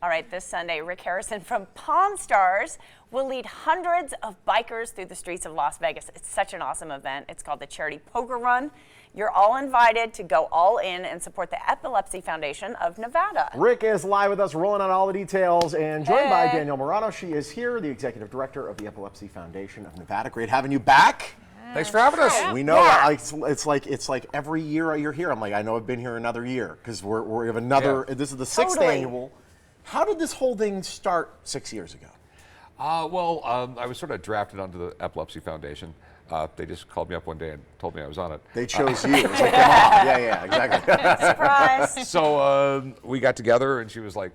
All right, this Sunday, Rick Harrison from Pawn Stars will lead hundreds of bikers through the streets of Las Vegas. It's such an awesome event. It's called the Charity Poker Run. You're all invited to go all in and support the Epilepsy Foundation of Nevada. Rick is live with us, rolling on all the details, and joined by Danielle Morano. She is here, the executive director of the Epilepsy Foundation of Nevada. Great having you back. Thanks for having us. Yeah. We know it's like every year you're here. I'm like, I know I've been here another year because we have another. Yeah. This is the sixth annual. How did this whole thing start 6 years ago? I was sort of drafted onto the Epilepsy Foundation. They just called me up one day and told me I was on it. They chose you. It was like, come on. Yeah, exactly. Surprise. So we got together and she was like,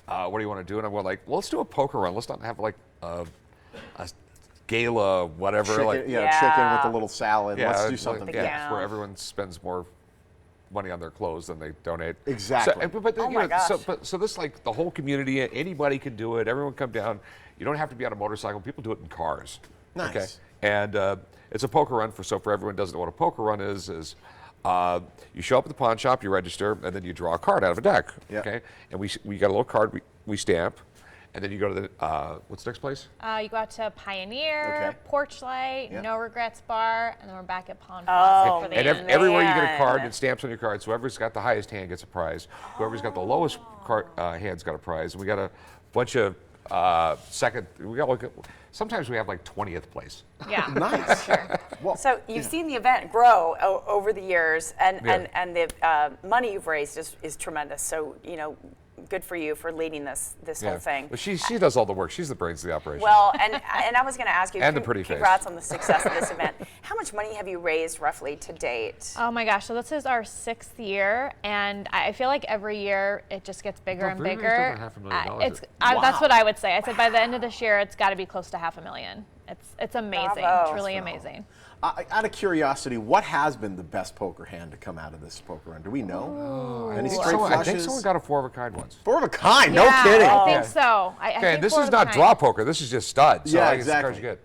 what do you want to do? And I went like, well, let's do a poker run. Let's not have like a gala, whatever. Chicken, chicken with a little salad. Yeah, Let's do something. where everyone spends more money on their clothes than they donate. Exactly. So this, like, the whole community, anybody can do it. Everyone come down. You don't have to be on a motorcycle. People do it in cars. Nice. Okay. And it's a poker run. So for everyone who doesn't know what a poker run is you show up at the pawn shop, you register, and then you draw a card out of a deck. Yep. Okay. And we got a little card we stamp. And then you go to the, what's the next place? You go out to Pioneer, Okay. Porchlight, Yep. No Regrets Bar, and then we're back at Pawn Plaza for the And end. everywhere you get a card, it stamps on your card. So whoever's got the highest hand gets a prize. Whoever's got the lowest hand's got a prize. And we got a bunch of sometimes we have like 20th place. Yeah. Nice. Sure. Well, So you've seen the event grow over the years, and the money you've raised is tremendous. So, good for you for leading this whole thing. But she does all the work. She's the brains of the operation. Well, and I was going to ask you, And the pretty face. congrats on the success of this event. How much money have you raised roughly to date? Oh my gosh, so this is our 6th year, and I feel like every year it just gets bigger and we've raised bigger. over $500,000. That's what I would say. I said by the end of this year, it's got to be close to $500,000. It's amazing, Bravo. truly amazing. out of curiosity, what has been the best poker hand to come out of this poker run? Do we know? Any straight I think flushes? someone got a 4 of a kind once. 4 of a kind. Yeah, No kidding. I think so. I Okay, think and this four is of a not kind. draw poker. This is just stud. So Yeah, I guess exactly. the cards you get.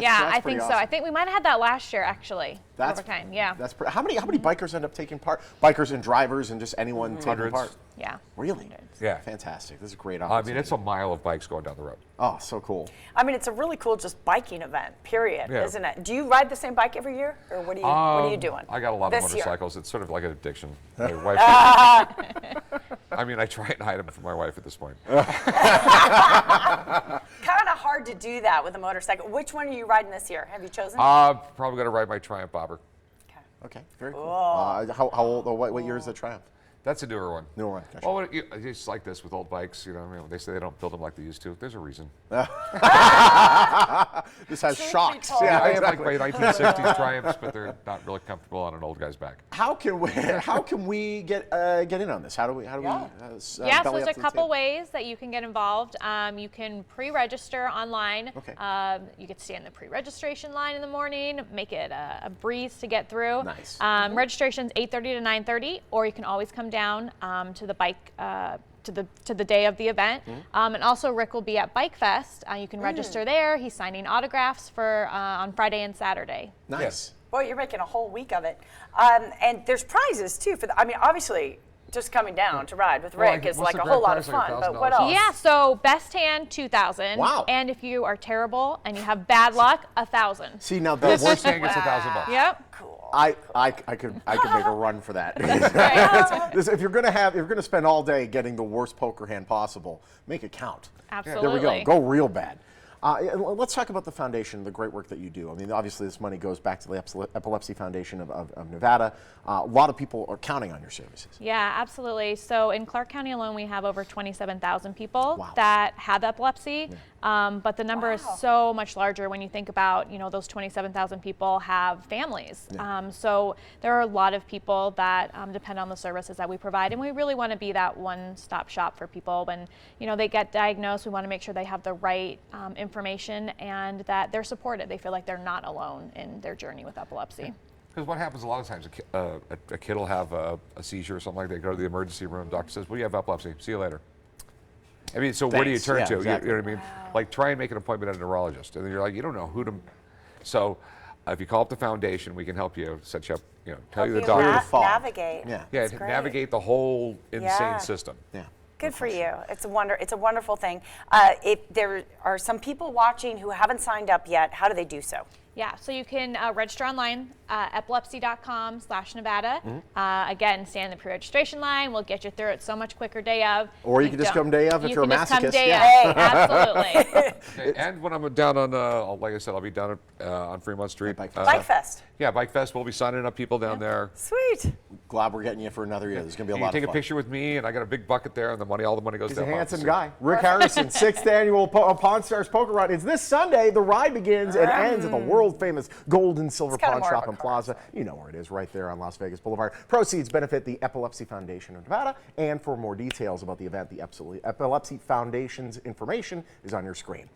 Yeah, That's I pretty think so. awesome. I think we might have had that last year, actually. That's Four of a kind. Yeah. That's how many bikers end up taking part? Bikers and drivers and just anyone taking Hundreds. part. Yeah. Really? Yeah. Fantastic. This is a great I opportunity. mean, it's a mile of bikes going down the road. Oh, so cool. I mean, it's a really cool just biking event, period, Yeah. isn't it? Do you ride the same bike every year, or what are you doing? I got a lot of this year? motorcycles. It's sort of like an addiction. My wife. I mean, I try and hide them from my wife at this point. Kind of hard to do that with a motorcycle. Which one are you riding this year? Have you chosen? Probably going to ride my Triumph Bobber. Okay, very cool. How old? What year is the Triumph? That's a newer one. Newer one. Gotcha. Well, it's like this with old bikes. You know, they say they don't build them like they used to. There's a reason. This has shocks. told. Yeah, I have exactly. like my 1960s Triumphs, but they're not really comfortable on an old guy's back. How can we get in on this? How do we Yeah, belly so up there's to a the couple table? ways that you can get involved. You can pre-register online. Okay. You get to stand in the pre-registration line in the morning, make it a breeze to get through. Nice. Registration's 8:30 to 9:30, or you can always come down to the bike to the day of the event. And also Rick will be at Bike Fest. You can register there. He's signing autographs for on Friday and Saturday. Nice. Yes. Boy, you're making a whole week of it. And there's prizes too I mean, obviously, just coming down to ride with Well, Rick is what's like the a whole grand lot of prize, like fun. But $1,000? what else? Yeah, so best hand, 2,000. Wow. And if you are terrible and you have bad luck, 1,000. See now The that's worst thing gets $1,000. Yep. Cool. I could make a run for that. If you're gonna spend all day getting the worst poker hand possible, make it count. Absolutely. There we go. Go real bad. Let's talk about the foundation, the great work that you do. I mean, obviously this money goes back to the Epilepsy Foundation of Nevada. A lot of people are counting on your services. Yeah, absolutely. So in Clark County alone, we have over 27,000 people Wow. that have epilepsy. But the number is so much larger when you think about, those 27,000 people have families. So there are a lot of people that depend on the services that we provide. And we really want to be that one-stop shop for people when, they get diagnosed. We want to make sure they have the right information and that they're supported. They feel like they're not alone in their journey with epilepsy. Because what happens a lot of times, a kid will have a seizure or something like that. They go to the emergency room. Doctor says, "Well, you have epilepsy. See you later." I mean, so where do you Thanks. turn Yeah, to? exactly. You know what I mean? Like, try and make an appointment at a neurologist, and then you're like, you don't know who to. So, if you call up the foundation, we can help you set you up. Tell you the Help doctor. fall. Navigate. Yeah. Yeah, That's to great. navigate the whole insane Yeah. system. Yeah. Good for you. It's a wonderful thing. If there are some people watching who haven't signed up yet, how do they do so? Yeah, so you can register online, epilepsy.com/Nevada. Again, stand in the pre-registration line. We'll get you through it so much quicker day of. Or you can just come day of if you're a You can just come masochist. day Yeah. of. Absolutely. Okay, and when I'm down on, like I said, I'll be down on Fremont Street. Bike Fest. Bike Fest. Yeah, Bike Fest. We'll be signing up people down there. Sweet. Glad we're getting you for another year. There's going to be a You lot can take of a fun. picture with me, and I got a big bucket there, and all the money goes He's down. a handsome guy. Rick Harrison, 6th annual Pawn Stars Poker Run. It's this Sunday. The ride begins and ends at the world famous Gold and Silver kinda Pawn more of Shop a in car, Plaza. You know where it is, right there on Las Vegas Boulevard. Proceeds benefit the Epilepsy Foundation of Nevada. And for more details about the event, the Epilepsy Foundation's information is on your screen.